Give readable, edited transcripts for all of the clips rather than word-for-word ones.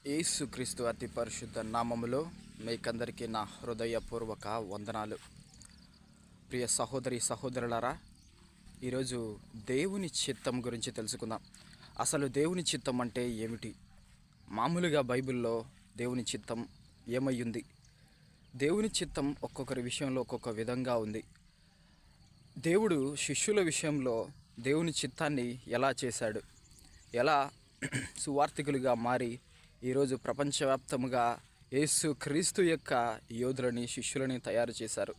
యేసుక్రీస్తు అతి పరిశుద్ధ నామములో మీకందరికీ నా హృదయపూర్వక వందనాలు. ప్రియ సహోదరి సహోదరులారా, ఈరోజు దేవుని చిత్తం గురించి తెలుసుకుందాం. అసలు దేవుని చిత్తం అంటే ఏమిటి? మామూలుగా బైబిల్లో దేవుని చిత్తం ఏమయ్యుంది? దేవుని చిత్తం ఒక్కొక్కరి విషయంలో ఒక్కొక్క విధంగా ఉంది. దేవుడు శిష్యుల విషయంలో దేవుని చిత్తాన్ని ఎలా చేశాడు? ఎలా సువార్థికులుగా మారి ఈరోజు ప్రపంచవ్యాప్తముగా యేసు క్రీస్తు యొక్క యోధులని శిష్యులని తయారు చేశారు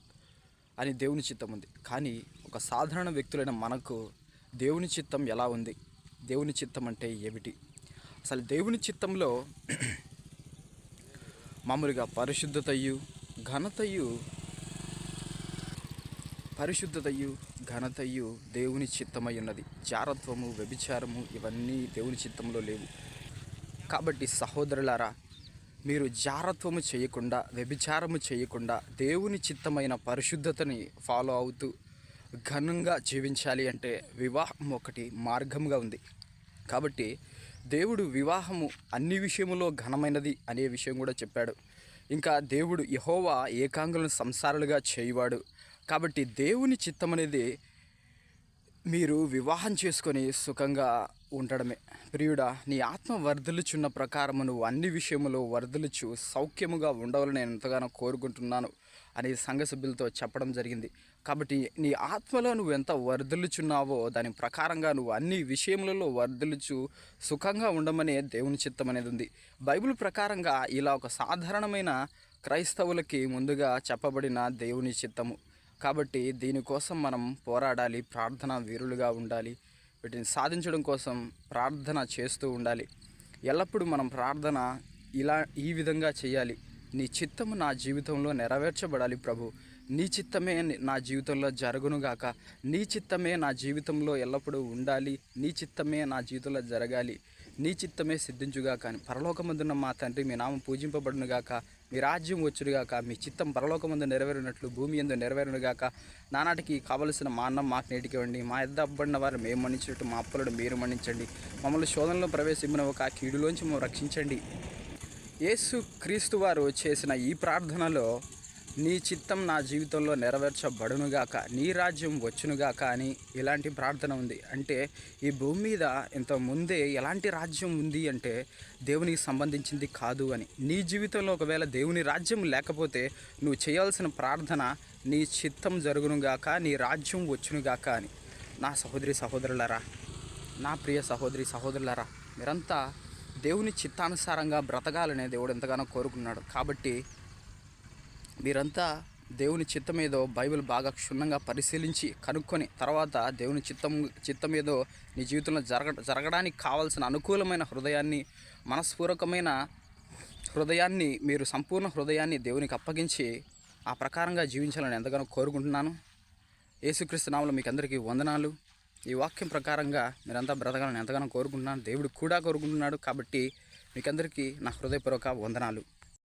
అని దేవుని చిత్తం ఉంది. కానీ ఒక సాధారణ వ్యక్తులైన మనకు దేవుని చిత్తం ఎలా ఉంది? దేవుని చిత్తం అంటే ఏమిటి? అసలు దేవుని చిత్తంలో మామూలుగా పరిశుద్ధతయు ఘనతయు దేవుని చిత్తమై ఉన్నది. జారత్వము, వ్యభిచారము ఇవన్నీ దేవుని చిత్తంలో లేవు. కాబట్టి సహోదరులారా, మీరు జారత్వము చేయకుండా, వ్యభిచారము చేయకుండా దేవుని చిత్తమైన పరిశుద్ధతని ఫాలో అవుతూ ఘనంగా జీవించాలి అంటే వివాహం ఒకటి మార్గంగా ఉంది. కాబట్టి దేవుడు వివాహము అన్ని విషయములో ఘనమైనది అనే విషయం కూడా చెప్పాడు. ఇంకా దేవుడు యెహోవా ఏకాంగులను సంసారాలుగా చేయువాడు. కాబట్టి దేవుని చిత్తం అనేది మీరు వివాహం చేసుకొని సుఖంగా ఉండడమే. ప్రియుడా, నీ ఆత్మ వర్ధలుచున్న ప్రకారము నువ్వు అన్ని విషయములో వర్ధలుచు సౌఖ్యముగా ఉండవాలని నేను ఎంతగానో కోరుకుంటున్నాను అని సంఘ సభ్యులతో చెప్పడం జరిగింది. కాబట్టి నీ ఆత్మలో నువ్వు ఎంత వర్ధలుచున్నావో దాని ప్రకారంగా నువ్వు అన్ని విషయములలో వర్ధలుచు సుఖంగా ఉండమనే దేవుని చిత్తం అనేది ఉంది. బైబిల్ ప్రకారంగా ఇలా ఒక సాధారణమైన క్రైస్తవులకి ముందుగా చెప్పబడిన దేవుని చిత్తము. కాబట్టి దీనికోసం మనం పోరాడాలి, ప్రార్థన వీరులుగా ఉండాలి. వీటిని సాధించడం కోసం ప్రార్థన చేస్తూ ఉండాలి. ఎల్లప్పుడూ మనం ప్రార్థన ఈ విధంగా చేయాలి. నీ చిత్తము నా జీవితంలో నెరవేర్చబడాలి ప్రభు. నీ చిత్తమే నా జీవితంలో జరుగునుగాక. నీ చిత్తమే నా జీవితంలో ఎల్లప్పుడూ ఉండాలి. నీ చిత్తమే నా జీవితంలో జరగాలి. నీ చిత్తమే సిద్ధించుగాక అని. పరలోకమందున్న మా తండ్రి, మీ నామం పూజింపబడునుగాక. మీ రాజ్యం వచ్చునుగాక. మీ చిత్తం పరలోకమందు నెరవేరినట్లు భూమి యందు నెరవేరునుగాక. నానాటికి కావలసిన మా అన్నం మాకు నేటికి ఇవ్వండి. మా యొద్ద అబ్బడిన వారు మేము మన్నించినట్టు మా అప్పులను మీరు మన్నించండి. మమ్మల్ని శోధనలో ప్రవేశింపనివ్వక కీడులోంచి మేము రక్షించండి. యేసు క్రీస్తు వారు చేసిన ఈ ప్రార్థనలో నీ చిత్తం నా జీవితంలో నెరవేర్చబడునుగాక, నీ రాజ్యం వచ్చునుగాక అని ఇలాంటి ప్రార్థన ఉంది. అంటే ఈ భూమి మీద ఇంత ముందే ఎలాంటి రాజ్యం ఉంది అంటే దేవునికి సంబంధించింది కాదు అని. నీ జీవితంలో ఒకవేళ దేవుని రాజ్యం లేకపోతే నువ్వు చేయాల్సిన ప్రార్థన నీ చిత్తం జరుగునుగాక, నీ రాజ్యం వచ్చునుగాక అని. నా సహోదరి సహోదరులారా, నా ప్రియ సహోదరి సహోదరులారా, మీరంతా దేవుని చిత్తానుసారంగా బ్రతకాలనే దేవుడు ఎంతగానో కోరుకున్నాడు. కాబట్టి మీరంతా దేవుని చిత్తం ఏదో బైబిల్ బాగా క్షుణ్ణంగా పరిశీలించి కనుక్కొని తర్వాత దేవుని చిత్తం ఏదో నీ జీవితంలో జరగడానికి కావాల్సిన అనుకూలమైన హృదయాన్ని, మనస్పూర్వకమైన హృదయాన్ని, మీరు సంపూర్ణ హృదయాన్ని దేవునికి అప్పగించి ఆ ప్రకారంగా జీవించాలని ఎంతగానో కోరుకుంటున్నాను. యేసుక్రీస్తు నామములో మీకు అందరికీ వందనాలు. ఈ వాక్యం ప్రకారంగా మీరంతా బ్రతకాలని ఎంతగానో కోరుకుంటున్నాను. దేవుడు కూడా కోరుకుంటున్నాడు. కాబట్టి మీకందరికీ నా హృదయపూర్వక వందనాలు.